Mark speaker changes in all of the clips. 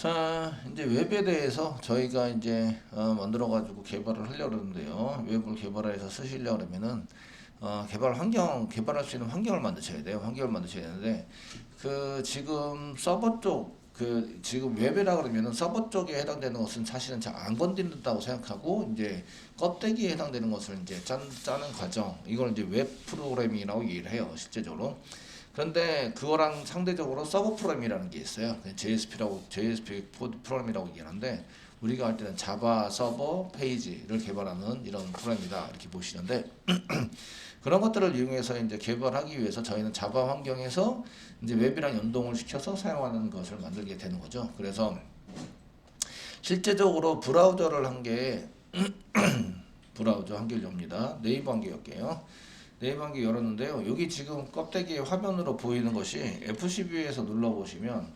Speaker 1: 자, 이제 웹에 대해서 저희가 이제 만들어 가지고 개발을 하려고 그러는데요. 웹을 개발해서 쓰시려고 그러면은 개발 환경, 개발할 수 있는 환경을 만드셔야 돼요. 환경을 만드셔야 되는데 그 지금 서버 쪽 그 지금 웹이라 그러면은 서버 쪽에 해당되는 것은 사실은 잘 안 건드린다고 생각하고 이제 껍데기에 해당되는 것을 이제 짜는 과정, 이걸 이제 웹 프로그래밍이라고 얘기를 해요, 실제적으로. 그런데 그거랑 상대적으로 서버 프로그램이라는 게 있어요. JSP 프로그램이라고 얘기하는데 우리가 할 때는 자바 서버 페이지를 개발하는 이런 프로그램이다 이렇게 보시는데 그런 것들을 이용해서 이제 개발하기 위해서 저희는 자바 환경에서 이제 웹이랑 연동을 시켜서 사용하는 것을 만들게 되는 거죠. 그래서 실제적으로 브라우저를 한 게 브라우저 한 개를 엽니다. 네이버 한 개 열게요. 네이버 한 개 열었는데요. 여기 지금 껍데기 화면으로 보이는 것이 FCV에서 눌러보시면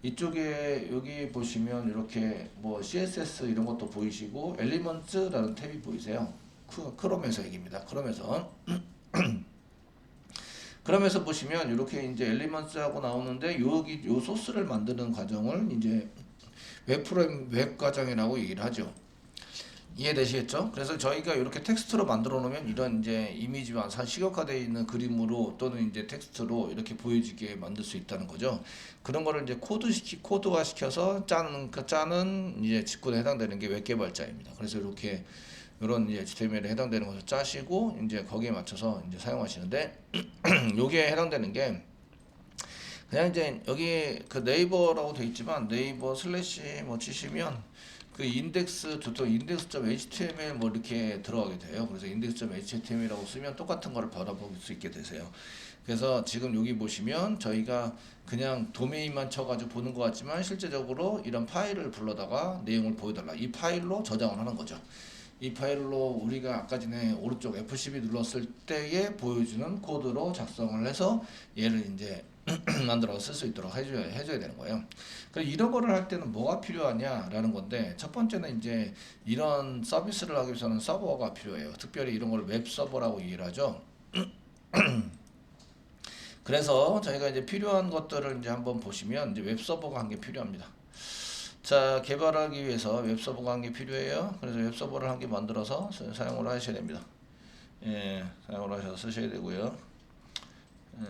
Speaker 1: 이쪽에 여기 보시면 이렇게 뭐 CSS 이런 것도 보이시고 엘리먼트라는 탭이 보이세요. 크롬에서 얘기입니다. 크롬에서 보시면 이렇게 이제 엘리먼트하고 나오는데 여기 요 소스를 만드는 과정을 이제 웹 과정이라고 얘기를 하죠. 이해되시겠죠? 그래서 저희가 이렇게 텍스트로 만들어 놓으면 이런 이제 이미지와 시각화되어 있는 그림으로 또는 이제 텍스트로 이렇게 보여지게 만들 수 있다는 거죠. 그런 거를 이제 코드화 시켜서 짜는 이제 직군에 해당되는 게 웹개발자입니다. 그래서 이렇게 이런 이제 HTML에 해당되는 것을 짜시고 이제 거기에 맞춰서 이제 사용하시는데 요게 해당되는 게 그냥 이제 여기 그 네이버라고 되어 있지만 네이버 슬래시 뭐 치시면 그 index.html 뭐 이렇게 들어가게 돼요. 그래서 index.html이라고 쓰면 똑같은 거를 받아볼 수 있게 되세요. 그래서 지금 여기 보시면 저희가 그냥 도메인만 쳐가지고 보는 것 같지만 실제적으로 이런 파일을 불러다가 내용을 보여달라. 이 파일로 저장을 하는 거죠. 이 파일로 우리가 아까 전에 오른쪽 F12 눌렀을 때에 보여주는 코드로 작성을 해서 얘를 이제 만들어서 쓸 수 있도록 해줘야 되는 거예요. 그래서 이런 거를 할 때는 뭐가 필요하냐라는 건데 첫 번째는 이제 이런 서비스를 하기 위해서는 서버가 필요해요. 특별히 이런 걸 웹 서버라고 얘기를 하죠. 그래서 저희가 이제 필요한 것들을 이제 한번 보시면 이제 웹 서버가 한 개 필요합니다. 자, 개발하기 위해서 웹 서버가 한 개 필요해요. 그래서 웹 서버를 한 개 만들어서 사용을 하셔야 됩니다. 예, 사용을 하셔서 쓰셔야 되고요. 예.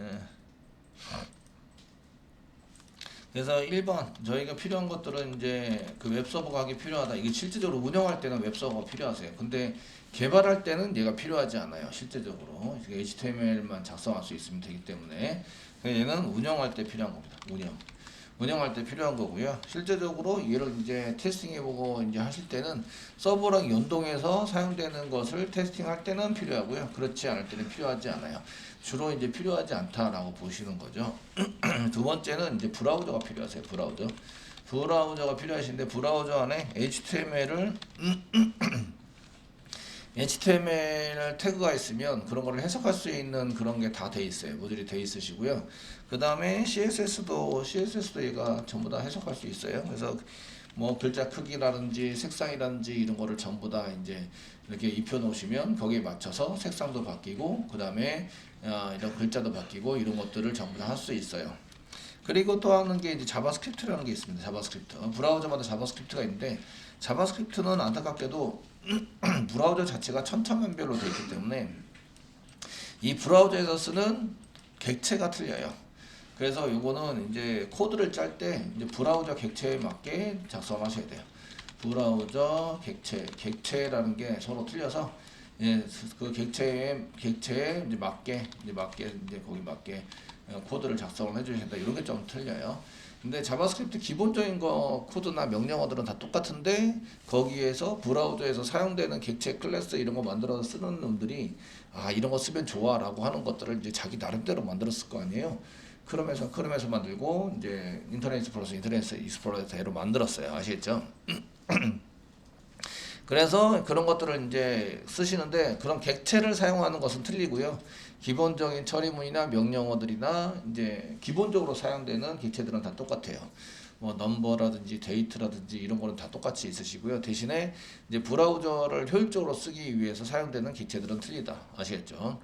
Speaker 1: 그래서 1번 저희가 필요한 것들은 이제 그 웹서버가 하기 필요하다. 이게 실질적으로 운영할 때는 웹서버가 필요하세요. 근데 개발할 때는 얘가 필요하지 않아요. 실제적으로 HTML만 작성할 수 있으면 되기 때문에 얘는 운영할 때 필요한 겁니다. 운영할 때 필요한 거고요. 실제적으로 얘를 이제 테스팅해보고 이제 하실 때는 서버랑 연동해서 사용되는 것을 테스팅할 때는 필요하고요. 그렇지 않을 때는 필요하지 않아요. 주로 이제 필요하지 않다라고 보시는 거죠. 두 번째는 이제 브라우저가 필요하세요. 브라우저가 필요하신데 브라우저 안에 HTML 태그가 있으면 그런 거를 해석할 수 있는 그런 게 다 돼 있어요. 모듈이 돼 있으시고요. 그 다음에 CSS도 얘가 전부 다 해석할 수 있어요. 그래서 뭐 글자 크기라든지 색상이라든지 이런 거를 전부 다 이제 이렇게 입혀 놓으시면 거기에 맞춰서 색상도 바뀌고 그 다음에 이런 글자도 바뀌고 이런 것들을 전부 다 할 수 있어요. 그리고 또 하는 게 이제 자바스크립트라는 게 있습니다. 자바스크립트. 브라우저마다 자바스크립트가 있는데 자바스크립트는 안타깝게도 브라우저 자체가 천차만별로 되어 있기 때문에 이 브라우저에서 쓰는 객체가 틀려요. 그래서 요거는 이제 코드를 짤 때 이제 브라우저 객체에 맞게 작성하셔야 돼요. 브라우저 객체라는 게 서로 틀려서 예, 그 객체에 이제 맞게 이제 거기 맞게 코드를 작성을 해주셔야 된다. 이런 게 좀 틀려요. 근데 자바스크립트 기본적인 거 코드나 명령어들은 다 똑같은데 거기에서 브라우저에서 사용되는 객체 클래스 이런 거 만들어서 쓰는 놈들이 이런 거 쓰면 좋아라고 하는 것들을 이제 자기 나름대로 만들었을 거 아니에요. 크롬에서 만들고 이제 인터넷 익스플로러대로 만들었어요. 아시겠죠? 그래서 그런 것들을 이제 쓰시는데 그런 객체를 사용하는 것은 틀리고요. 기본적인 처리문이나 명령어들이나 이제 기본적으로 사용되는 객체들은 다 똑같아요. 뭐 넘버라든지 데이트라든지 이런 거는 다 똑같이 있으시고요. 대신에 이제 브라우저를 효율적으로 쓰기 위해서 사용되는 객체들은 틀리다. 아시겠죠?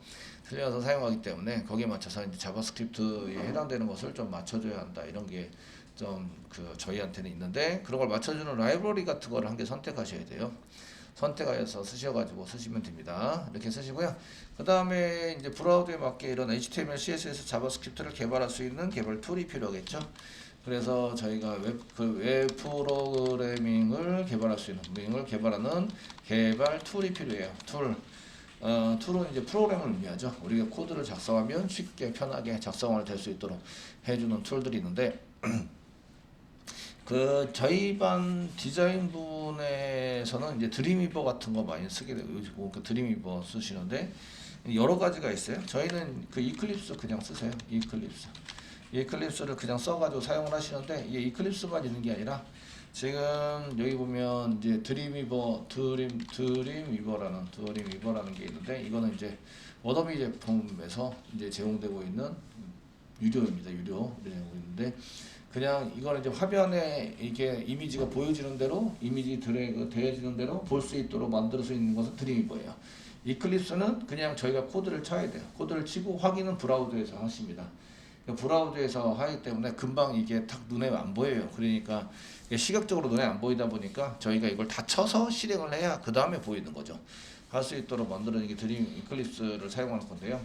Speaker 1: 틀려서 사용하기 때문에 거기에 맞춰서 이제 자바스크립트에 해당되는 것을 좀 맞춰줘야 한다. 이런 게 좀 저희한테는 있는데 그런 걸 맞춰주는 라이브러리 같은 거를 한 개 선택하셔야 돼요. 선택하여서 쓰셔가지고 쓰시면 됩니다. 이렇게 쓰시고요. 그 다음에 이제 브라우저에 맞게 이런 HTML, CSS, 자바스크립트를 개발할 수 있는 개발 툴이 필요하겠죠. 그래서 저희가 웹 프로그래밍을 개발할 수 있는 링을 개발하는 개발 툴이 필요해요. 툴은 이제 프로그램을 의미하죠. 우리가 코드를 작성하면 쉽게 편하게 작성을 될 수 있도록 해주는 툴들이 있는데 저희 반 디자인 분에서는 이제 드림위버 같은 거 많이 쓰게 되고 드림위버 쓰시는데 여러 가지가 있어요. 저희는 이클립스 그냥 쓰세요. 이클립스를 그냥 써가지고 사용을 하시는데 이게 이클립스만 있는 게 아니라 지금 여기 보면 이제 드림위버라는 게 있는데 이거는 이제 어도비 제품에서 이제 제공되고 있는 유료입니다. 유료 있는데 그냥 이거는 이제 화면에 이게 이미지가 보여지는 대로 이미지 드래그 되어지는 대로 볼 수 있도록 만들 수 있는 것은 드림위버예요. 이클립스는 그냥 저희가 코드를 쳐야 돼요. 코드를 치고 확인은 브라우저에서 하십니다. 브라우저에서 하기 때문에 금방 이게 탁 눈에 안 보여요. 그러니까 시각적으로 눈에 안 보이다 보니까 저희가 이걸 다 쳐서 실행을 해야 그 다음에 보이는 거죠. 할 수 있도록 만들어진 게 이클립스를 사용하는 건데요.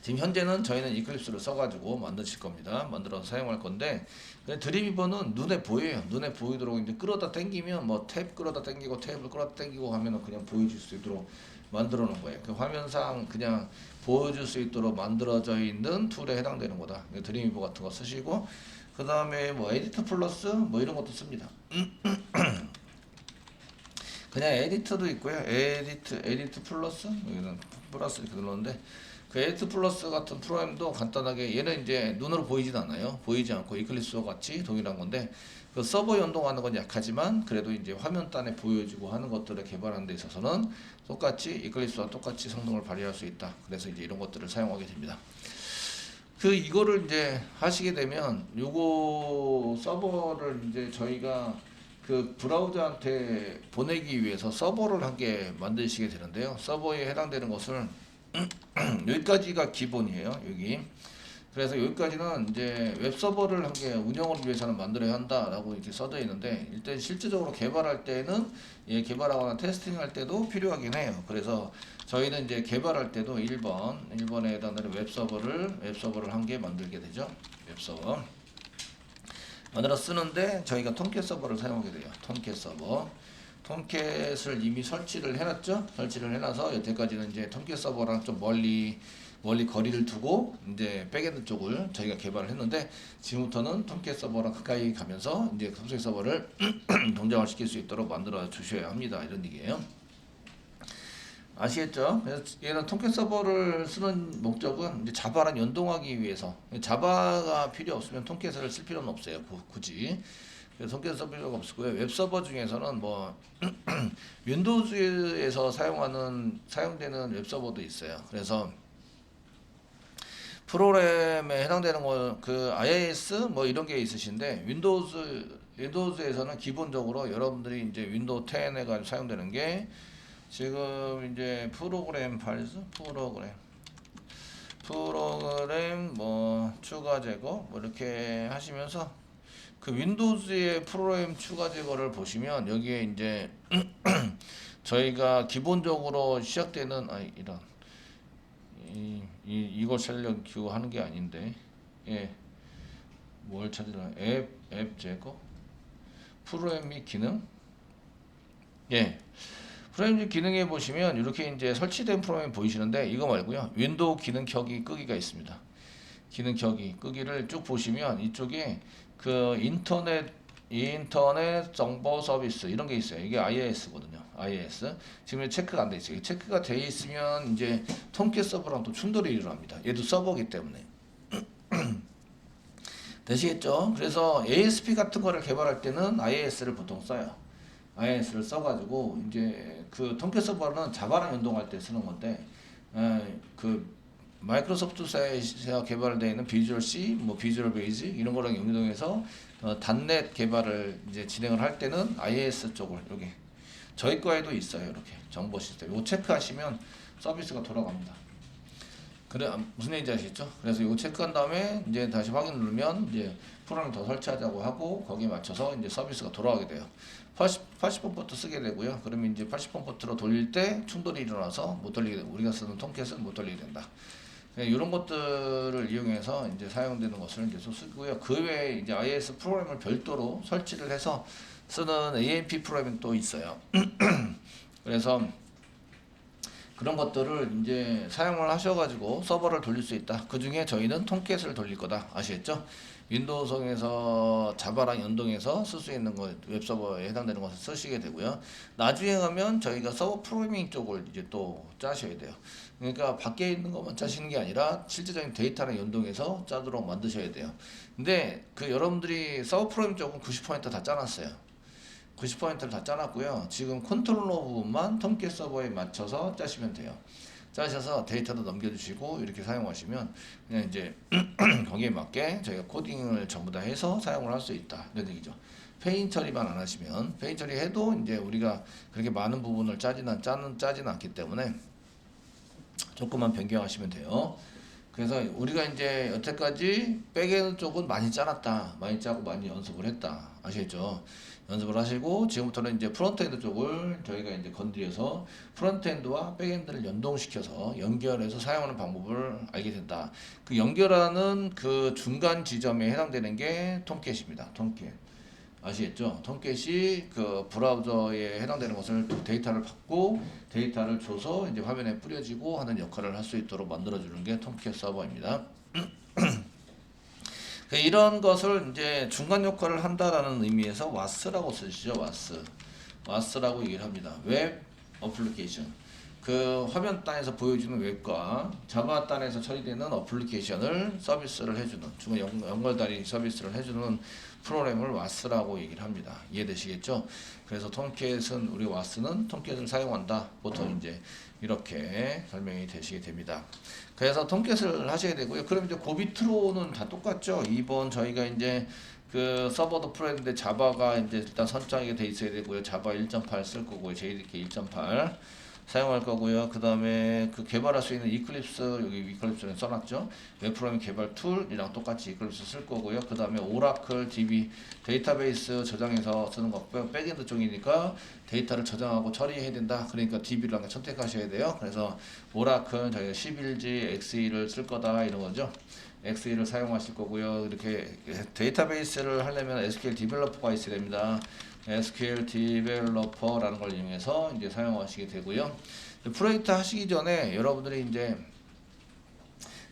Speaker 1: 지금 현재는 저희는 이클립스를 써가지고 만드실 겁니다. 만들어서 사용할 건데 드림위버는 눈에 보여요. 눈에 보이도록 이제 끌어다 당기면 뭐 탭 끌어다 당기고 탭을 끌어다 당기고 하면은 그냥 보여줄 수 있도록 만들어 놓은 거예요. 그 화면상 그냥 보여줄 수 있도록 만들어져 있는 툴에 해당되는 거다. 드림위버 같은 거 쓰시고 그 다음에 뭐 에디트 플러스 뭐 이런 것도 씁니다. 그냥 에디트도 있고요. 에디트 플러스 여기는 플러스 이렇게 눌렀는데 에디트 플러스 같은 프로그램도 간단하게 얘는 이제 눈으로 보이진 않아요. 보이지 않고 이클립스와 같이 동일한 건데 서버 연동하는 건 약하지만 그래도 이제 화면단에 보여주고 하는 것들을 개발하는 데 있어서는 똑같이 이클립스와 똑같이 성능을 발휘할 수 있다. 그래서 이제 이런 것들을 사용하게 됩니다. 이거를 이제 하시게 되면 요거 서버를 이제 저희가 브라우저한테 보내기 위해서 서버를 한 개 만드시게 되는데요. 서버에 해당되는 것을 여기까지가 기본이에요. 여기. 그래서 여기까지는 이제 웹 서버를 한 개 운영을 위해서는 만들어야 한다라고 이렇게 써져 있는데 일단 실질적으로 개발할 때는 개발하거나 테스팅할 때도 필요하긴 해요. 그래서 저희는 이제 개발할 때도 1번에 해당되는 웹 서버를 한 개 만들게 되죠. 웹 서버. 만들어 쓰는데 저희가 톰캣 서버를 사용하게 돼요. 톰캣 서버. 톰캣을 이미 설치를 해놨죠. 설치를 해놔서 여태까지는 이제 톰캣 서버랑 좀 멀리 거리를 두고 이제 백엔드 쪽을 저희가 개발을 했는데 지금부터는 톰캣 서버랑 가까이 가면서 이제 톰캣 서버를 동작을 시킬 수 있도록 만들어 주셔야 합니다. 이런 얘기예요. 아시겠죠? 그래서 얘는 톰캣 서버를 쓰는 목적은 이제 자바랑 연동하기 위해서 자바가 필요 없으면 톰캣을 쓸 필요는 없어요. 굳이. 그래서 톰캣 쓸 필요가 없고요. 웹 서버 중에서는 뭐 윈도우즈에서 사용되는 웹 서버도 있어요. 그래서 프로그램에 해당되는 거 IIS 뭐 이런 게 있으신데 윈도우즈에서는 기본적으로 여러분들이 이제 윈도우 10에 가지고 사용되는 게 지금 이제 프로그램 뭐 추가 제거 뭐 이렇게 하시면서 윈도우즈의 프로그램 추가 제거를 보시면 여기에 이제 저희가 기본적으로 시작되는 이걸 찾으려고 하는 게 아닌데 뭘 찾으려 앱 제거 프로그램 및 기능 프로그램 및 기능에 보시면 이렇게 이제 설치된 프로그램이 보이시는데 이거 말고요 윈도우 기능 켜기 끄기가 있습니다. 기능 켜기 끄기를 쭉 보시면 이쪽에 인터넷 정보 서비스 이런 게 있어요. 이게 IIS거든요. IIS. 지금 체크가 안 돼 있어요. 체크가 돼 있으면 이제 톰캣 서버랑 또 충돌이 일어납니다. 얘도 서버기 때문에. 되시겠죠? 그래서 ASP 같은 거를 개발할 때는 IIS를 보통 써요. IIS를 써가지고 이제 톰캣 서버는 자바랑 연동할 때 쓰는 건데 마이크로소프트사에서 개발되어 있는 비주얼 C, 뭐 비주얼 베이직 이런 거랑 연동해서 단넷 개발을 이제 진행을 할 때는 IIS 쪽을 여기 저희 거에도 있어요. 이렇게 정보 시스템. 요 체크하시면 서비스가 돌아갑니다. 그래 무슨 얘기인지 아시겠죠? 그래서 이거 체크한 다음에 이제 다시 확인 누르면 이제 프로그램 더 설치하자고 하고 거기에 맞춰서 이제 서비스가 돌아가게 돼요. 80번 포트 쓰게 되고요. 그러면 이제 80번 포트로 돌릴 때 충돌이 일어나서 못 돌리게 되고 우리가 쓰는 톰캣은 못 돌리게 된다. 이런 것들을 이용해서 이제 사용되는 것을 이제 쓰고요. 그 외에 이제 IIS 프로그램을 별도로 설치를 해서 쓰는 AMP 프로그램이 또 있어요. 그래서 그런 것들을 이제 사용을 하셔가지고 서버를 돌릴 수 있다. 그 중에 저희는 톰캣을 돌릴 거다. 아시겠죠? 윈도우성에서 자바랑 연동해서 쓸 수 있는 거 웹서버에 해당되는 것을 쓰시게 되고요. 나중에 가면 저희가 서버 프로그래밍 쪽을 이제 또 짜셔야 돼요. 그러니까 밖에 있는 것만 짜시는 게 아니라 실제적인 데이터랑 연동해서 짜도록 만드셔야 돼요. 근데 그 여러분들이 서버 프로그래밍 쪽은 90%다 짜놨어요. 90%를 다 짜놨고요. 지금 컨트롤러 부분만 톰캣 서버에 맞춰서 짜시면 돼요. 짜셔서 데이터도 넘겨주시고 이렇게 사용하시면 그냥 이제 거기에 맞게 저희가 코딩을 전부 다 해서 사용을 할 수 있다 이런 얘기죠. 페인 처리만 안 하시면 페인 처리해도 이제 우리가 그렇게 많은 부분을 짜지는 않기 때문에 조금만 변경하시면 돼요. 그래서 우리가 이제 여태까지 백엔드 쪽은 많이 짜놨다, 많이 짜고 많이 연습을 했다, 아시겠죠? 연습을 하시고 지금부터는 이제 프론트엔드 쪽을 저희가 이제 건드려서 프론트엔드와 백엔드를 연동시켜서 연결해서 사용하는 방법을 알게 된다. 그 연결하는 그 중간 지점에 해당되는 게 톰캣입니다. 톰캣. 아시겠죠? 톰캣이 그 브라우저에 해당되는 것을 데이터를 받고 데이터를 줘서 이제 화면에 뿌려지고 하는 역할을 할 수 있도록 만들어주는 게 톰캣 서버입니다. 이런 것을 이제 중간 역할을 한다라는 의미에서 WAS라고 쓰시죠. WAS라고 얘기를 합니다. 웹 어플리케이션. 그 화면 단에서 보여주는 웹과 자바 단에서 처리되는 어플리케이션을 서비스를 해주는 중간 연결다리 서비스를 해주는 프로그램을 WAS라고 얘기를 합니다. 이해되시겠죠? 그래서 톰캣은 우리 WAS는 톰캣을 사용한다. 보통 이제 이렇게 설명이 되시게 됩니다. 그래서 톰캣을 하셔야 되고요. 그럼 이제 고비트로는 다 똑같죠. 이번 저희가 이제 그 서버도 풀었는데 자바가 이제 일단 선정하게 돼 있어야 되고요. 자바 1.8 쓸 거고요. JDK 1.8 사용할 거고요. 그 다음에 그 개발할 수 있는 이클립스, 여기 이클립스는 써놨죠. 웹프로그래밍 개발 툴이랑 똑같이 이클립스 쓸 거고요. 그 다음에 오라클 DB 데이터베이스 저장해서 쓰는 거, 백엔드 쪽이니까 데이터를 저장하고 처리해야 된다. 그러니까 DB를 선택하셔야 돼요. 그래서 오라클 저희가 11G XE를 쓸 거다 이런 거죠. XE를 사용하실 거고요. 이렇게 데이터베이스를 하려면 SQL 디벨로퍼가 있어야 됩니다. SQL 디벨로퍼라는 걸 이용해서 이제 사용하시게 되고요. 프로젝트 하시기 전에 여러분들이 이제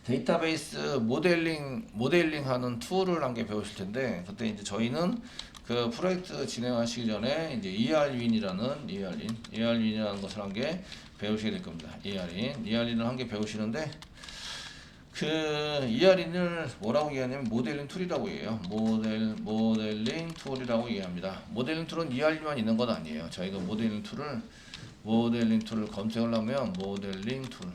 Speaker 1: 데이터베이스 모델링 하는 툴을 한 개 배우실 텐데, 그때 이제 저희는 그 프로젝트 진행하시기 전에 이제 ERWin이라는 것을 한 개 배우시게 될 겁니다. ERWin을 한 개 배우시는데, 그 ERWin을 뭐라고 얘기하냐면 모델링 툴이라고 얘기해요. 모델링 툴이라고 얘기합니다. 모델링 툴은 ERW만 있는 건 아니에요. 저희가 모델링 툴을 검색을 하면 모델링 툴.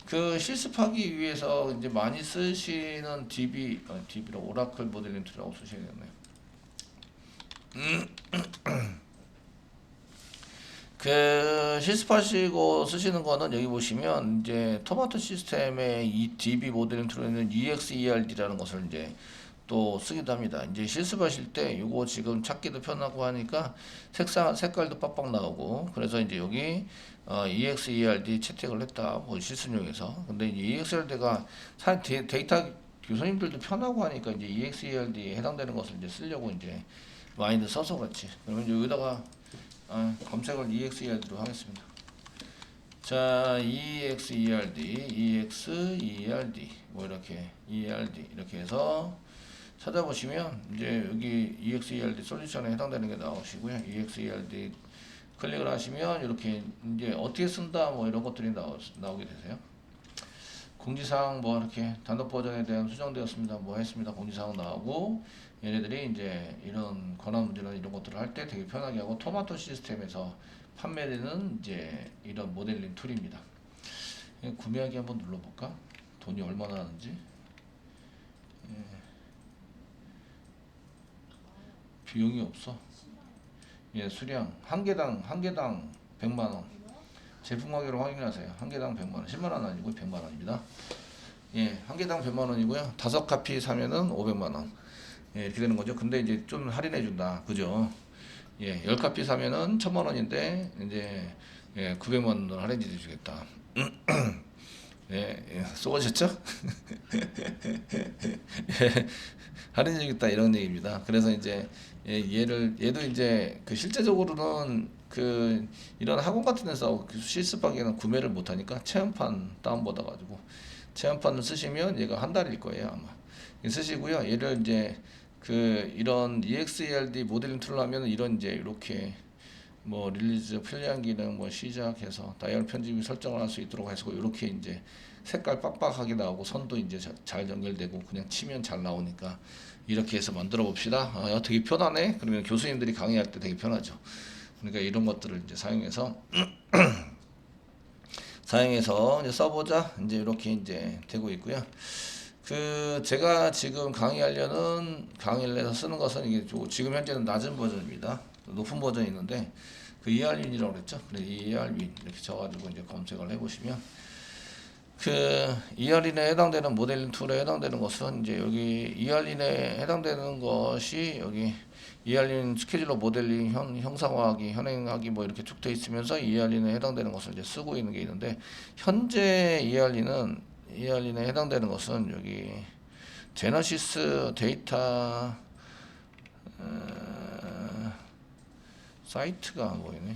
Speaker 1: 그 실습하기 위해서 이제 많이 쓰시는 DB로 오라클 모델링 툴이라고 쓰셔야겠네요. 그 실습하시고 쓰시는 거는 여기 보시면 이제 토마토 시스템의 이 DB 모델링 툴에는 EXERD라는 것을 이제 또 쓰기도 합니다. 이제 실습하실 때 이거 지금 찾기도 편하고 하니까 색깔도 빡빡 나오고, 그래서 이제 여기 EXERD 채택을 했다 실습용에서. 근데 이제 EXERD가 데이터 교수님들도 편하고 하니까 이제 EXERD에 해당되는 것을 이제 쓰려고 이제 많이들 써서 그렇지. 그러면 여기다가 검색을 EXERD로 하겠습니다. 자, EXERD 뭐 이렇게 ERD 이렇게 해서 찾아보시면 이제 여기 EXERD 솔루션에 해당되는 게 나오시고요. EXERD 클릭을 하시면 이렇게 이제 어떻게 쓴다 뭐 이런 것들이 나오게 되세요. 공지사항 뭐 이렇게 단독 버전에 대한 수정되었습니다. 뭐 했습니다. 공지사항 나오고, 얘네들이 이제 이런 권한 문제나 이런 것들을 할 때 되게 편하게 하고, 토마토 시스템에서 판매되는 이제 이런 모델링 툴입니다. 구매하기 한번 눌러볼까? 돈이 얼마나 하는지. 비용이 없어. 수량 한 개당 100만 원. 제품 가격을 확인하세요. 한 개당 100만 원. 10만 원 아니고 100만 원입니다. 예, 한 개당 100만 원이고요. 5카피 사면은 500만 원. 예, 이렇게 되는 거죠. 근데 이제 좀 할인해 준다. 그죠? 예, 10카피 사면은 1000만 원인데 이제 예, 900만 원 할인해 주겠다. 예, 예, 쏘셨죠? 예, 할인해 주겠다 이런 얘기입니다. 그래서 이제 예, 얘도 이제 그 실제적으로는 그 이런 학원 같은 데서 그 실습하기에는 구매를 못 하니까 체험판 다운받아 가지고 체험판을 쓰시면 얘가 한 달일 거예요 아마. 쓰시고요. 얘를 이제 그 이런 EXERD 모델링 툴로 하면 이런 이제 이렇게 뭐 릴리즈 편리한 기능 뭐 시작해서 다이얼 편집이 설정을 할 수 있도록 해서 이렇게 이제 색깔 빡빡하게 나오고 선도 이제 잘 연결되고 그냥 치면 잘 나오니까 이렇게 해서 만들어 봅시다. 되게 편하네. 그러면 교수님들이 강의할 때 되게 편하죠. 그러니까 이런 것들을 이제 사용해서 이제 써보자. 이제 이렇게 이제 되고 있고요. 그 제가 지금 강의를 해서 쓰는 것은 이게 지금 현재는 낮은 버전입니다. 높은 버전이 있는데 그 ERWin이라고 그랬죠. 그래서 ERWin 이렇게 쳐가지고 이제 검색을 해보시면 그 ERWin에 해당되는 모델링 툴에 해당되는 것은 이제 여기 ERWin에 해당되는 것이 여기 ERWin 스케줄러 모델링 형상화하기 현행하기 뭐 이렇게 쭉 돼 있으면서 ERWin에 해당되는 것을 이제 쓰고 있는 게 있는데 현재 ERWin에 해당되는 것은 여기 제너시스 데이터 사이트가 안 보이네.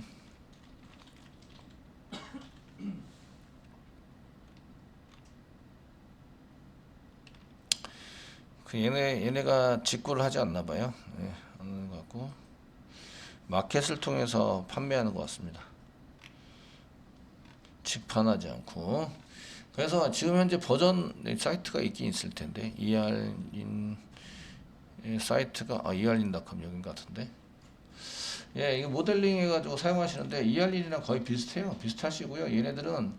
Speaker 1: 그 얘네가 직구를 하지 않나 봐요. 예, 하는 것 같고 마켓을 통해서 판매하는 것 같습니다. 직판하지 않고. 그래서 지금 현재 버전 사이트가 있긴 있을 텐데 ER인 사이트가 ER인.com 여긴 같은데. 예, 이게 모델링 해가지고 사용하시는데 ER인이랑 거의 비슷해요. 비슷하시고요. 얘네들은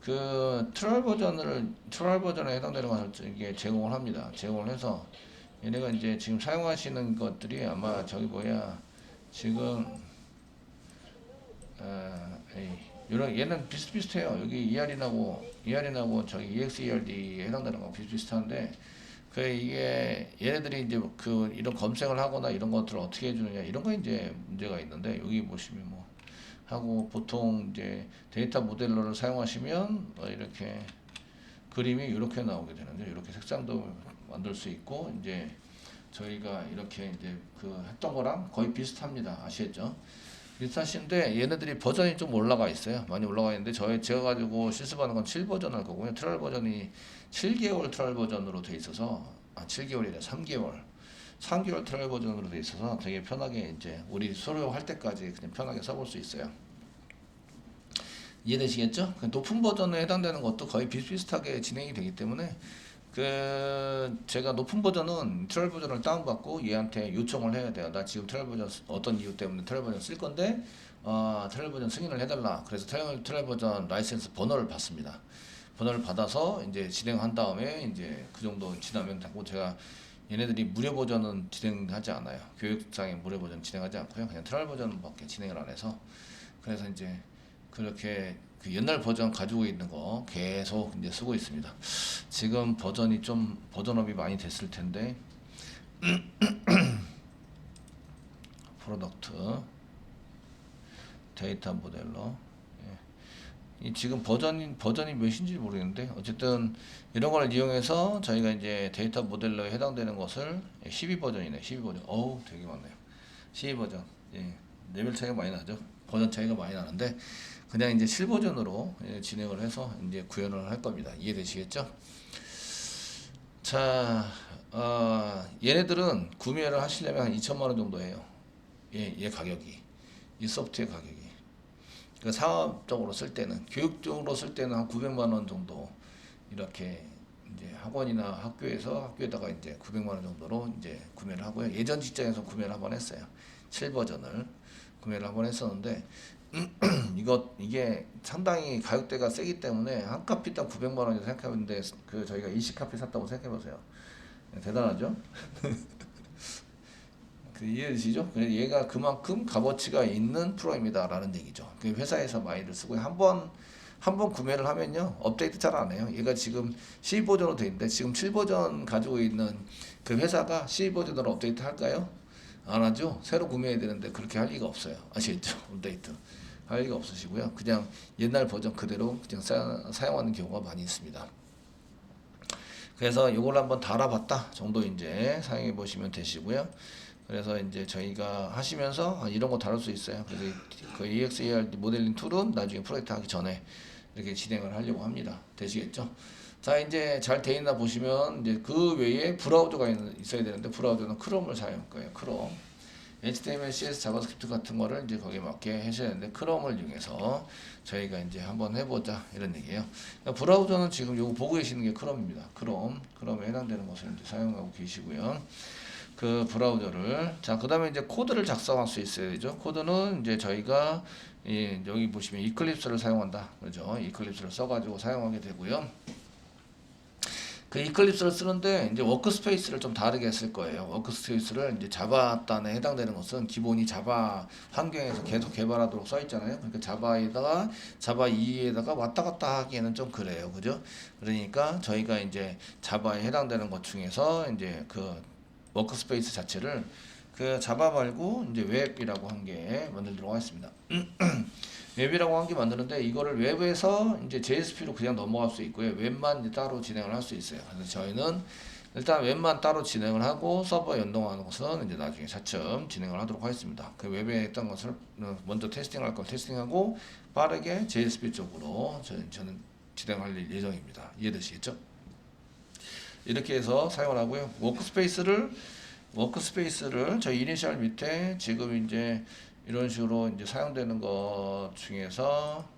Speaker 1: 그 트라이얼 버전에 해당되는 것을 이게 제공을 합니다. 제공을 해서 얘네가 이제 지금 사용하시는 것들이 아마 저기 뭐야 지금 이런 얘는 비슷비슷해요. 여기 ER인하고 저기 EXERD에 해당되는 거 비슷비슷한데 그 이게 얘네들이 이제 그 이런 검색을 하거나 이런 것들을 어떻게 해주느냐 이런 거 이제 문제가 있는데 여기 보시면 뭐 하고 보통 이제 데이터 모델러를 사용하시면 이렇게 그림이 이렇게 나오게 되는데 이렇게 색상도 만들 수 있고 이제 저희가 이렇게 이제 그 했던 거랑 거의 비슷합니다. 아시겠죠? 비슷하신데 얘네들이 버전이 좀 올라가 있어요. 많이 올라가 있는데 제가 가지고 실습하는 건 7버전 할 거고요. 트라이얼 버전이 7개월 트라이얼 버전으로 돼 있어서 7개월이래 3개월 트라이얼 버전으로 돼 있어서 되게 편하게 이제 우리 서로 할 때까지 그냥 편하게 써볼 수 있어요. 이해되시겠죠? 그 높은 버전에 해당되는 것도 거의 비슷비슷하게 진행이 되기 때문에 그 제가 높은 버전은 트라이얼 버전을 다운받고 얘한테 요청을 해야 돼요. 나 지금 트라이얼 버전 어떤 이유 때문에 트라이얼 버전 쓸 건데 트라이얼 버전 승인을 해달라. 그래서 트라이얼 버전 라이센스 번호를 받습니다. 번호를 받아서 이제 진행한 다음에 이제 그 정도 지나면 되고 제가 얘네들이 무료 버전은 진행하지 않아요. 교육상의 무료 버전 진행하지 않고요. 그냥 트라이얼 버전밖에 진행을 안 해서 그래서 이제 그렇게 그 옛날 버전 가지고 있는 거 계속 이제 쓰고 있습니다. 지금 버전이 좀 버전업이 많이 됐을 텐데 프로덕트 데이터 모델러 이 지금 버전이 몇인지 모르겠는데 어쨌든 이런 걸 이용해서 저희가 이제 데이터 모델러에 해당되는 것을 12버전이네. 12버전. 어우 되게 많네요. 12버전. 예. 레벨 차이가 많이 나죠. 버전 차이가 많이 나는데 그냥 이제 7버전으로 진행을 해서 이제 구현을 할 겁니다. 이해되시겠죠? 자, 얘네들은 구매를 하시려면 한 2천만 원 정도 해요. 얘 가격이. 이 소프트웨어 가격이. 그 상업적으로 쓸 때는, 교육적으로 쓸 때는 한 900만 원 정도 이렇게 이제 학원이나 학교에다가 이제 900만 원 정도로 이제 구매를 하고요. 예전 직장에서 구매를 한번 했어요. 7버전을 구매를 한번 했었는데 이게 상당히 가격대가 세기 때문에 한 카피당 900만 원이라고 생각하는데 그 저희가 20카피 샀다고 생각해 보세요. 대단하죠? 그 이해되시죠? 얘가 그만큼 값어치가 있는 프로입니다라는 얘기죠. 그 회사에서 많이들 쓰고 한번 한번 구매를 하면요 업데이트 잘 안 해요. 얘가 지금 12버전으로 돼 있는데 지금 7버전 가지고 있는 그 회사가 12버전으로 업데이트 할까요? 안 하죠. 새로 구매해야 되는데 그렇게 할 리가 없어요. 아시겠죠? 업데이트 할 리가 없으시고요. 그냥 옛날 버전 그대로 그냥 사용하는 경우가 많이 있습니다. 그래서 이걸 한번 달아봤다 정도 이제 사용해 보시면 되시고요. 그래서 이제 저희가 하시면서 이런 거 다룰 수 있어요. 그래서 그 EXARD 모델링 툴은 나중에 프로젝트 하기 전에 이렇게 진행을 하려고 합니다. 되시겠죠? 자, 이제 잘 돼 있나 보시면 이제 그 외에 브라우저가 있어야 되는데 브라우저는 크롬을 사용할 거예요. 크롬. HTML, CS, 자바스크립트 같은 거를 이제 거기에 맞게 하셔야 되는데 크롬을 이용해서 저희가 이제 한번 해보자 이런 얘기예요. 그러니까 브라우저는 지금 요거 보고 계시는 게 크롬입니다. 크롬에 해당되는 것을 이제 사용하고 계시고요. 그 브라우저를 그 다음에 이제 코드를 작성할 수 있어야 되죠. 코드는 이제 저희가 여기 보시면 이클립스를 사용한다, 그죠? 이클립스를 써가지고 사용하게 되고요. 그 이클립스를 쓰는데 이제 워크스페이스를 좀 다르게 했을 거예요. 워크스페이스를 이제 자바 단에 해당되는 것은 기본이 자바 환경에서 계속 개발하도록 써 있잖아요. 그러니까 자바에다가 자바 2에다가 왔다 갔다 하기에는 좀 그래요, 그죠? 그러니까 저희가 이제 자바에 해당되는 것 중에서 이제 그 워크스페이스 자체를 그 자바 말고 이제 웹이라고 한 게 만들도록 하겠습니다. 웹이라고 한 게 만드는데 이거를 웹에서 이제 JSP로 그냥 넘어갈 수 있고요. 웹만 이제 따로 진행을 할 수 있어요. 그래서 저희는 일단 웹만 따로 진행을 하고 서버 연동하는 것은 이제 나중에 차츰 진행을 하도록 하겠습니다. 그 웹에 했던 것을 먼저 테스팅할 걸 테스팅하고 빠르게 JSP 쪽으로 저는 진행할 예정입니다. 이해되시겠죠? 이렇게 해서 사용을 하고요. 워크스페이스를 저희 이니셜 밑에 지금 이제 이런 식으로 이제 사용되는 것 중에서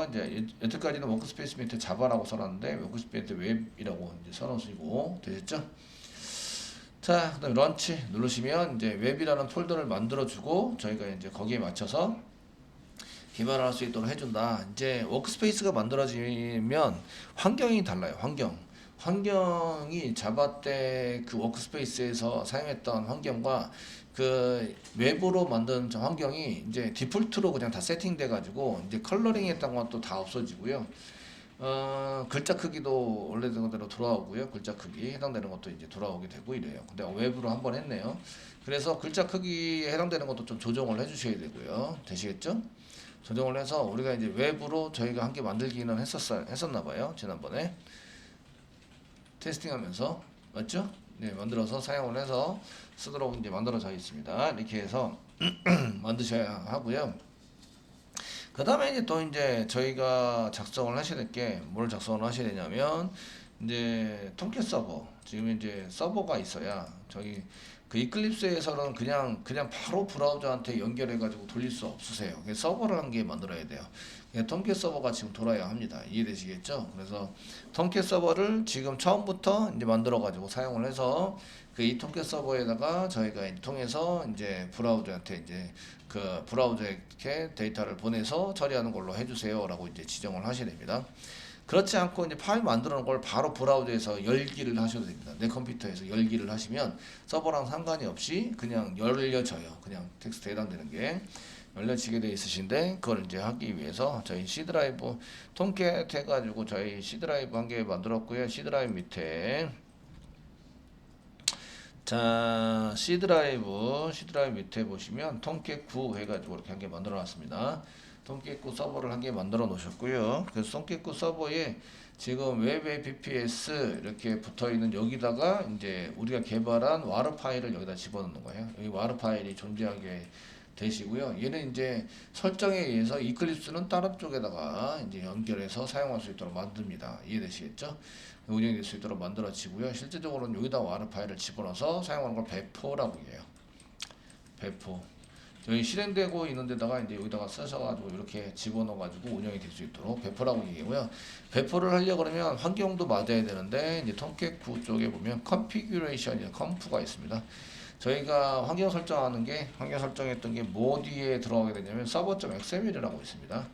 Speaker 1: 이제 여태까지는 워크스페이스 밑에 자바라고 써놨는데 워크스페이스 웹이라고 이제 써놓으시고 되셨죠? 자, 그다음에 런치 누르시면 이제 웹이라는 폴더를 만들어주고 저희가 이제 거기에 맞춰서 개발할 수 있도록 해준다. 이제 워크스페이스가 만들어지면 환경이 달라요. 환경이 자바 때 그 워크스페이스에서 사용했던 환경과 그 웹으로 만든 저 환경이 이제 디폴트로 그냥 다 세팅돼 가지고 이제 컬러링 했던 것도 다 없어지고요. 글자 크기도 원래대로 돌아오고요. 글자 크기 해당되는 것도 이제 돌아오게 되고 이래요. 근데 웹으로 한번 했네요. 그래서 글자 크기에 해당되는 것도 좀 조정을 해 주셔야 되고요. 되시겠죠? 조정을 해서 우리가 이제 웹으로 저희가 한 개 만들기는 했었나 봐요. 지난번에 테스팅하면서 맞죠? 네, 만들어서 사용을 해서 쓰도록 이제 만들어져 있습니다. 이렇게 해서 만드셔야 하고요. 그 다음에 이제 또 이제 저희가 작성을 하셔야 될 게 뭘 작성을 하셔야 되냐면 이제 톰캣 서버 지금 이제 서버가 있어야 저희 그 이클립스에서는 그냥 바로 브라우저한테 연결해 가지고 돌릴 수 없으세요. 서버를 한 개 만들어야 돼요. 톰캣 서버가 지금 돌아야 합니다. 이해되시겠죠? 그래서 톰캣 서버를 지금 처음부터 이제 만들어 가지고 사용을 해서 그 이 톰캣 서버에다가 저희가 통해서 이제 브라우저한테 이제 그 브라우저에 데이터를 보내서 처리하는 걸로 해주세요라고 이제 지정을 하셔야 됩니다. 그렇지 않고 이제 파일 만들어 놓은 걸 바로 브라우저에서 열기를 하셔도 됩니다. 내 컴퓨터에서 열기를 하시면 서버랑 상관이 없이 그냥 열려져요. 그냥 텍스트에 해당되는 게 열려지게 돼 있으신데 그걸 이제 하기 위해서 저희 C 드라이브 톰캣 해가지고 저희 C 드라이브 한 개 만들었고요. C 드라이브 밑에 자 C 드라이브 밑에 보시면 톰캣 9 해가지고 이렇게 한 개 만들어 놨습니다. 톰캣 9 서버를 한 개 만들어 놓으셨고요. 그래서 톰캣 9 서버에 지금 웹 APPS 이렇게 붙어 있는 여기다가 이제 우리가 개발한 와르 파일을 여기다 집어넣는 거예요. 여기 와르 파일이 존재하게 되시고요. 얘는 이제 설정에 의해서 이클립스는 다른 쪽에다가 이제 연결해서 사용할 수 있도록 만듭니다. 이해되시겠죠? 운영이 될 수 있도록 만들어지고요. 실제적으로는 여기다 와르 파일을 집어넣어서 사용하는 걸 배포라고 해요. 배포. 여기 실행되고 있는 데다가 이제 여기다가 쓰셔가지고 이렇게 집어넣어가지고 운영이 될 수 있도록 배포라고 얘기하고요. 배포를 하려고 그러면 환경도 맞아야 되는데 이제 톰캣 9 쪽에 보면 컨피규레이션이나 컴프가 있습니다. 저희가 환경 설정했던 게 뭐 뒤에 들어가게 되냐면 서버.xml이라고 있습니다.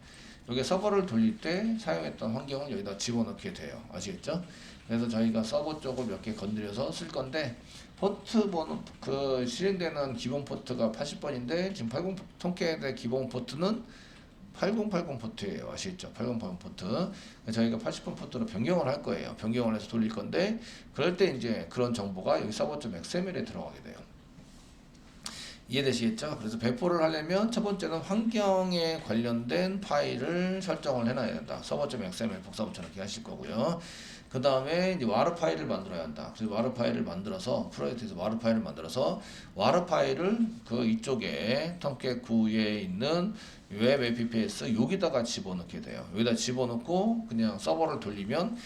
Speaker 1: 여기 서버를 돌릴 때 사용했던 환경을 여기다 집어넣게 돼요. 아시겠죠? 그래서 저희가 서버 쪽을 몇 개 건드려서 쓸 건데 포트 번호 그 실행되는 기본 포트가 80번인데 지금 80 톰캣의 기본 포트는 8080 포트예요. 아시겠죠? 8080 포트. 저희가 80번 포트로 변경을 할 거예요. 변경을 해서 돌릴 건데, 그럴 때 이제 그런 정보가 여기 서버.xml에 들어가게 돼요. 이해되시겠죠? 그래서 배포를 하려면 첫 번째는 환경에 관련된 파일을 설정을 해놔야 된다. 서버.xml 복사부터 이렇게 하실 거고요. 그 다음에 이제 와르 파일을 만들어야 한다. 그래서 와르 파일을 만들어서 프로젝트에서 와르 파일을 만들어서 와르 파일을 그 이쪽에 톰캣 9에 있는 웹 APPS 여기다가 집어넣게 돼요. 여기다 집어넣고 그냥 서버를 돌리면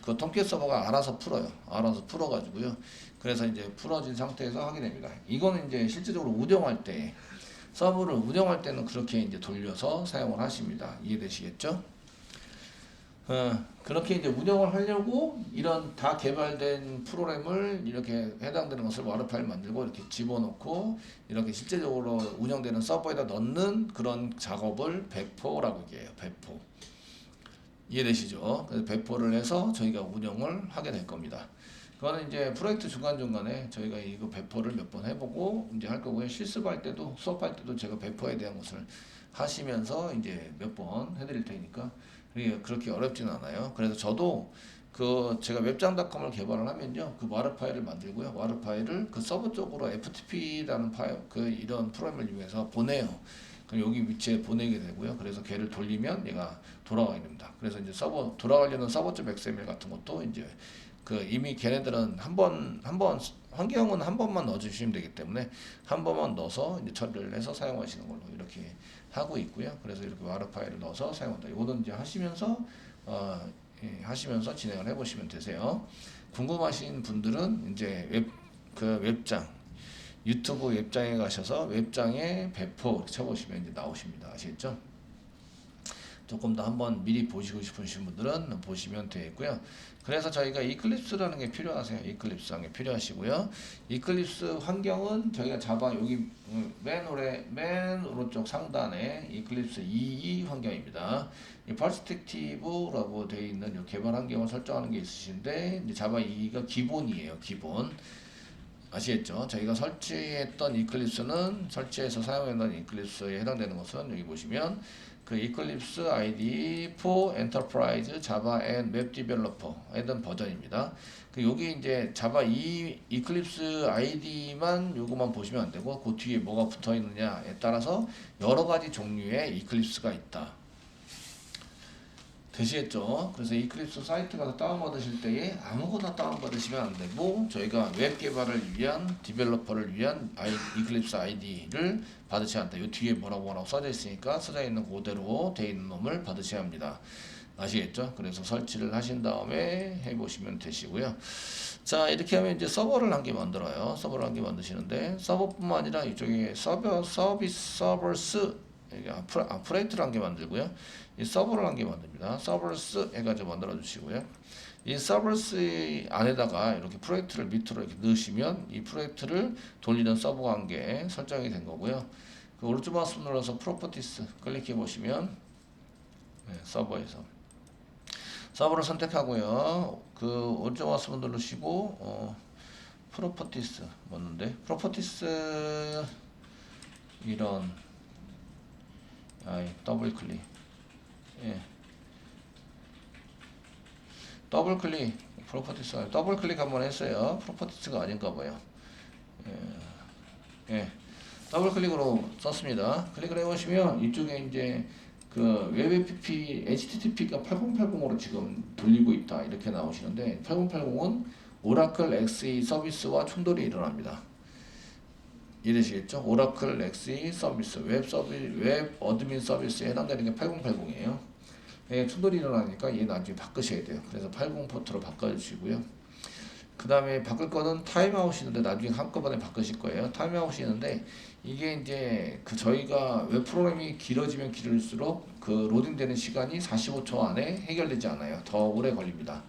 Speaker 1: 그 톰캣 서버가 알아서 풀어요. 알아서 풀어가지고요. 그래서 이제 풀어진 상태에서 하게 됩니다. 이거는 이제 실질적으로 운영할 때 서버를 운영할 때는 그렇게 이제 돌려서 사용을 하십니다. 이해되시겠죠? 그렇게 이제 운영을 하려고 이런 다 개발된 프로그램을 이렇게 해당되는 것을 와르 파일 만들고 이렇게 집어넣고 이렇게 실제적으로 운영되는 서버에다 넣는 그런 작업을 배포라고 얘기해요. 배포. 이해되시죠? 그래서 배포를 해서 저희가 운영을 하게 될 겁니다. 그거는 이제 프로젝트 중간중간에 저희가 이거 배포를 몇 번 해보고 이제 할 거고요. 실습할 때도 수업할 때도 제가 배포에 대한 것을 하시면서 이제 몇 번 해드릴 테니까 그렇게 어렵진 않아요. 그래서 저도 그 제가 웹장.com을 개발을 하면요, 그 와르 파일을 만들고요, 와르 파일을 그 서버 쪽으로 FTP라는 파일 그 이런 프로그램을 이용해서 보내요. 그럼 여기 위치에 보내게 되고요. 그래서 걔를 돌리면 얘가 돌아가게 됩니다. 그래서 이제 서버 돌아가려는 서버.xml 같은 것도 이제 그 이미 걔네들은 한 번 환경은 한 번만 넣어주시면 되기 때문에 한 번만 넣어서 이제 처리를 해서 사용하시는 걸로 이렇게 하고 있고요. 그래서 이렇게 와르 파일을 넣어서 사용한다. 이거는 이제 하시면서 하시면서 진행을 해보시면 되세요. 궁금하신 분들은 이제 그 웹장 유튜브 웹장에 가셔서 웹장에 배포 이렇게 쳐보시면 이제 나오십니다. 아시겠죠? 조금 더 한번 미리 보시고 싶으신 분들은 보시면 되겠고요. 그래서 저희가 이클립스라는 게 필요하세요. 이클립스라는 게 필요하시고요. 이클립스 환경은 저희가 자바 여기 맨 오른쪽 상단에 이클립스 22 환경입니다. 이 퍼스펙티브라고 되어 있는 이 개발 환경을 설정하는 게 있으신데 이제 자바 2가 기본이에요. 기본. 아시겠죠? 저희가 설치했던 이클립스는 설치해서 사용했던 이클립스에 해당되는 것은 여기 보시면 그 이클립스 IDE for Enterprise Java and Web Developer 했던 버전입니다. 그 여기 이제 자바 이클립스 ID만 요거만 보시면 안 되고 그 뒤에 뭐가 붙어 있느냐에 따라서 여러 가지 종류의 이클립스가 있다. 되시겠죠? 그래서 이클립스 사이트 가서 다운받으실 때에 아무거나 다운받으시면 안 되고 저희가 웹 개발을 위한 디벨로퍼를 위한 이클립스 ID를 받으셔야 한다. 이 뒤에 뭐라고 써져 있으니까 써져 있는 그대로 돼 있는 놈을 받으셔야 합니다. 아시겠죠? 그래서 설치를 하신 다음에 해보시면 되시고요. 자, 이렇게 하면 이제 서버를 한 개 만들어요. 서버를 한 개 만드시는데 서버뿐만 아니라 이쪽에 서버스 프레이트를 한 개 만들고요. 이 서버를 한 개 만듭니다. 서버스 해가지고 만들어 주시고요. 이 서버스 안에다가 이렇게 프로젝트를 밑으로 이렇게 넣으시면 이 프로젝트를 돌리는 서버가 한 개 설정이 된 거고요. 그 오른쪽 마우스 눌러서 프로퍼티스 클릭해 보시면 서버에서 서버를 선택하고요. 그 오른쪽 마우스 누르시고 프로퍼티스 뭐는데 프로퍼티스 이런 더블 클릭 더블 클릭 프로퍼티스 더블 클릭 한번 했어요. 프로퍼티스가 아닌가 봐요. 더블 클릭으로 썼습니다. 클릭을 해보시면 이쪽에 이제 그 웹 APP HTTP가 8080으로 지금 돌리고 있다 이렇게 나오시는데 8080은 오라클 XE 서비스와 충돌이 일어납니다. 이해되시겠죠? 오라클 XE 서비스, 웹 어드민 서비스에 해당되는 게 8080이에요. 충돌이 일어나니까 얘 나중에 바꾸셔야 돼요. 그래서 80 포트로 바꿔주시고요. 그 다음에 바꿀 거는 타임아웃이 있는데 나중에 한꺼번에 바꾸실 거예요. 타임아웃이 있는데 이게 이제 그 저희가 웹 프로그램이 길어지면 길을수록 그 로딩되는 시간이 45초 안에 해결되지 않아요. 더 오래 걸립니다.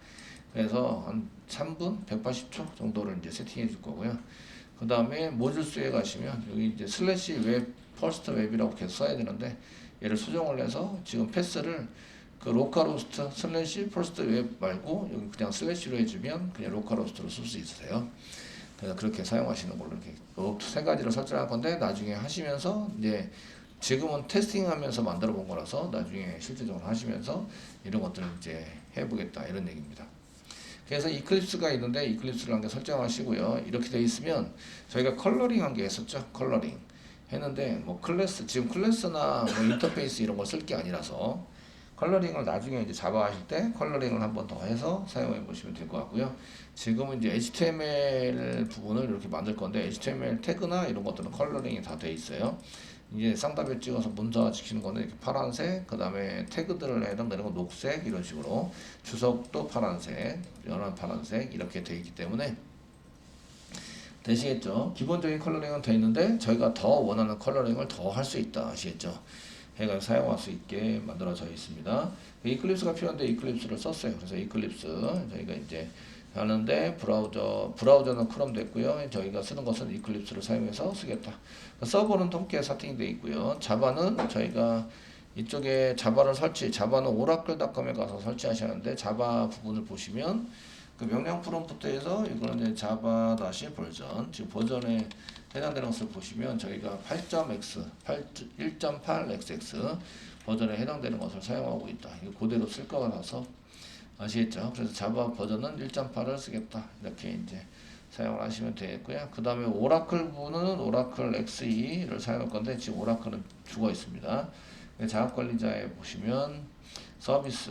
Speaker 1: 그래서 한 3분 180초 정도를 이제 세팅해 줄 거고요. 그 다음에 모듈 수에 가시면 여기 이제 슬래시 웹 퍼스트 웹이라고 계속 써야 되는데 얘를 수정을 해서 지금 패스를 그 로컬호스트 슬래시 퍼스트 웹 말고 여기 그냥 슬래시로 해주면 그냥 로컬호스트로 쓸 수 있으세요. 그래서 그렇게 사용하시는 걸로 이렇게 세 가지를 설정할 건데 나중에 하시면서 이제 지금은 테스팅하면서 만들어 본 거라서 나중에 실제적으로 하시면서 이런 것들을 이제 해보겠다 이런 얘기입니다. 그래서 이클립스가 있는데 이클립스를 한 개 설정하시고요. 이렇게 돼 있으면 저희가 컬러링 한 게 했었죠. 컬러링 했는데 뭐 클래스 지금 클래스나 뭐 인터페이스 이런 걸 쓸 게 아니라서 컬러링을 나중에 이제 자바 하실 때 컬러링을 한 번 더 해서 사용해 보시면 될 것 같고요. 지금은 이제 HTML 부분을 이렇게 만들 건데 HTML 태그나 이런 것들은 컬러링이 다 돼 있어요. 이제 쌍따블 찍어서 문자 지키는 거는 이렇게 파란색, 그 다음에 태그들을 해당되는 건 녹색 이런 식으로 주석도 파란색, 연한 파란색 이렇게 돼 있기 때문에 되시겠죠? 기본적인 컬러링은 돼 있는데 저희가 더 원하는 컬러링을 더 할 수 있다 아시겠죠? 해가 사용할 수 있게 만들어져 있습니다. 이클립스가 필요한데 이클립스를 썼어요. 그래서 이클립스 저희가 이제 하는데 브라우저는 크롬 됐고요. 저희가 쓰는 것은 이클립스를 사용해서 쓰겠다. 서버는 통깨 세팅되어 있고요. 자바는 저희가 이쪽에 자바를 자바는 오라클닷컴에 가서 설치하시는데 자바 부분을 보시면 그 명령 프롬프트에서 이거는 이제 자바 다시 버전 지금 버전에 해당되는 것을 보시면 저희가 8.x 1.8xx 버전에 해당되는 것을 사용하고 있다. 이거 그대로 쓸 거라서 아시겠죠? 그래서 자바 버전은 1.8을 쓰겠다. 이렇게 이제 사용을 하시면 되겠고요. 그 다음에 오라클 부분은 오라클 XE를 사용할 건데 지금 오라클은 죽어 있습니다. 자업관리자에 보시면 서비스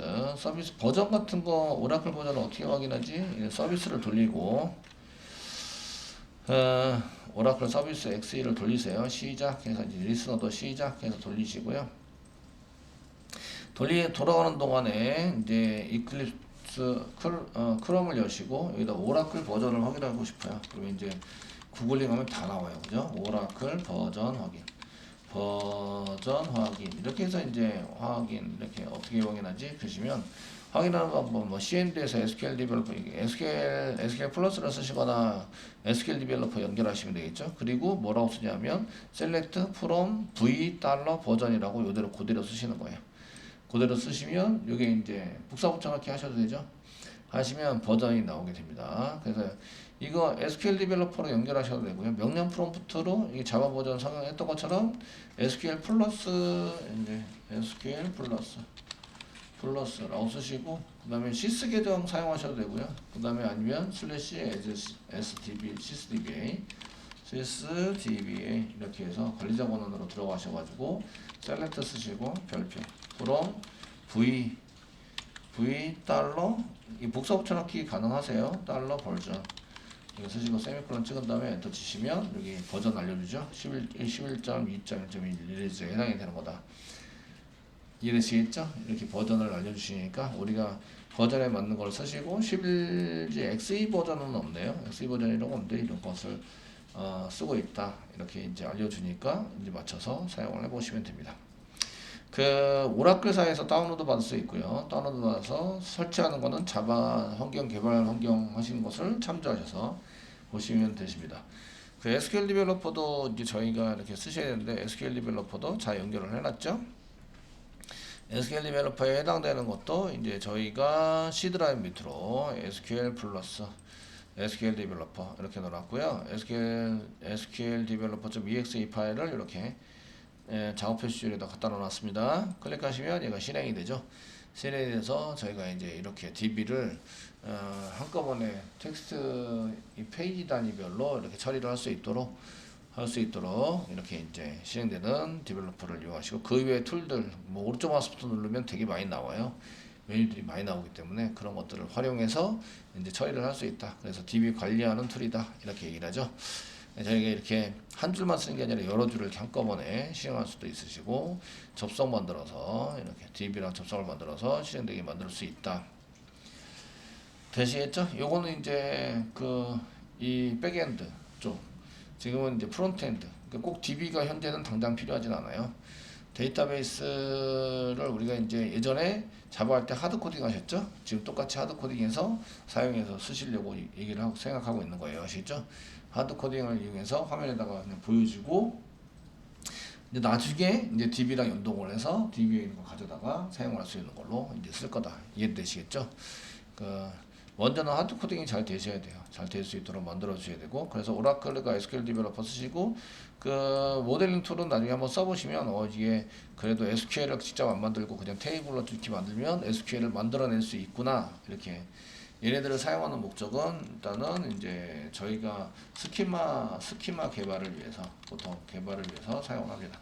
Speaker 1: 버전 같은 거 오라클 버전은 어떻게 확인하지? 서비스를 돌리고 오라클 서비스 XE를 돌리세요. 시작해서 이제 리스너도 시작해서 돌리시고요. 돌아가는 동안에 이제 이클립스 크롬을 여시고 여기다 오라클 버전을 확인하고 싶어요. 그러면 이제 구글링하면 다 나와요, 그죠? 오라클 버전 확인 이렇게 해서 이제 확인 이렇게 어떻게 확인하지? 그러시면 확인하는 방법 뭐 CND에서 SQL 디벨로퍼 SQL 플러스를 쓰시거나 SQL 디벨로퍼 연결하시면 되겠죠. 그리고 뭐라고 쓰냐면 select from v 버전이라고 이대로 그대로 쓰시는 거예요. 그대로 쓰시면 이게 이제 복사붙여넣기 하셔도 되죠. 하시면 버전이 나오게 됩니다. 그래서 이거 SQL 디벨로퍼로 연결하셔도 되고요. 명령 프롬프트로 이 자바 버전 성형했던 것처럼 SQL 플러스 이제 SQL 플러스라고 쓰시고 그 다음에 시스 계정 사용하셔도 되고요. 그 다음에 아니면 슬래시 sysdba 이렇게 해서 관리자 권한으로 들어가셔가지고 셀렉트 쓰시고 별표 그럼 v 달러 이 복사 붙여넣기 가능하세요. 달러 버전 이거 쓰시고 세미콜론 찍은 다음에 엔터 치시면 여기 버전 알려주죠. 11.2.1.1에 해당이 되는 거다. 이해되시겠죠? 이렇게 버전을 알려주시니까 우리가 버전에 맞는 걸 쓰시고 11지 XE 버전은 없네요. XE 버전이라고 없는데 이런 것을 쓰고 있다. 이렇게 이제 알려주니까 이제 맞춰서 사용을 해보시면 됩니다. 그 오라클사에서 다운로드 받을 수 있고요. 다운로드 받아서 설치하는 거는 자바 환경 개발 환경 하시는 것을 참조하셔서 보시면 되십니다. 그 SQL 디벨로퍼도 이제 저희가 이렇게 쓰셔야 되는데 SQL 디벨로퍼도 잘 연결을 해놨죠. SQL 디벨로퍼에 해당되는 것도 이제 저희가 C 드라이브 밑으로 SQL 플러스 SQL 디벨로퍼 이렇게 넣어놨고요. SQL 디벨로퍼.exe 파일을 이렇게 작업 표시줄에다 갖다 놓았습니다. 클릭하시면 얘가 실행이 되죠. 실행이 돼서 저희가 이제 이렇게 DB를 한꺼번에 텍스트 이 페이지 단위별로 이렇게 처리를 할 수 있도록 이렇게 이제 실행되는 디벨로퍼를 이용하시고 그 외의 툴들 뭐 오른쪽 마우스부터 누르면 되게 많이 나와요. 메뉴들이 많이 나오기 때문에 그런 것들을 활용해서 이제 처리를 할 수 있다. 그래서 DB 관리하는 툴이다. 이렇게 얘기를 하죠. 저희가 이렇게 한 줄만 쓰는 게 아니라 여러 줄을 이렇게 한꺼번에 실행할 수도 있으시고 접속 만들어서 이렇게 DB랑 접속을 만들어서 실행되게 만들 수 있다. 되시겠죠? 요거는 이제 이 백엔드 쪽 지금은 이제 프론트엔드 그러니까 꼭 DB가 현재는 당장 필요하진 않아요. 데이터베이스를 우리가 이제 예전에 자바할 때 하드코딩 하셨죠? 지금 똑같이 하드코딩해서 사용해서 쓰시려고 얘기를 하고 생각하고 있는 거예요. 아시죠? 하드코딩을 이용해서 화면에다가 그냥 보여주고 이제 나중에 이제 DB랑 연동을 해서 DB에 있는 거 가져다가 사용할 수 있는 걸로 이제 쓸 거다. 이해되시겠죠? 먼저는 하드 코딩이 잘 되셔야 돼요. 잘 될 수 있도록 만들어 주셔야 되고, 그래서 오라클과 SQL 디벨로퍼 쓰시고, 그 모델링 툴은 나중에 한번 써보시면 이게 그래도 SQL을 직접 안 만들고 그냥 테이블로 이렇게 만들면 SQL을 만들어낼 수 있구나, 이렇게. 얘네들을 사용하는 목적은 일단은 이제 저희가 스키마 개발을 위해서, 보통 개발을 위해서 사용합니다.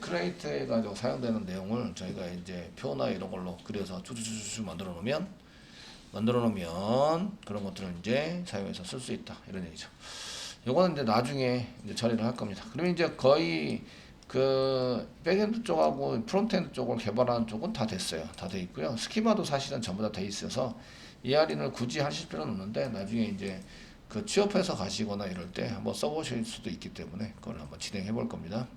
Speaker 1: 크레이트 해가지고 사용되는 내용을 저희가 이제 표나 이런 걸로 그려서 쭉쭉쭉 만들어 놓으면 그런 것들을 이제 사용해서 쓸 수 있다, 이런 얘기죠. 요거는 이제 나중에 이제 처리를 할 겁니다. 그러면 이제 거의 그 백엔드 쪽하고 프론트엔드 쪽을 개발하는 쪽은 다 됐어요. 다 돼 있고요. 스키마도 사실은 전부 다 돼 있어서 이 할인을 굳이 하실 필요는 없는데, 나중에 이제 그 취업해서 가시거나 이럴 때 한번 써보실 수도 있기 때문에 그걸 한번 진행해 볼 겁니다.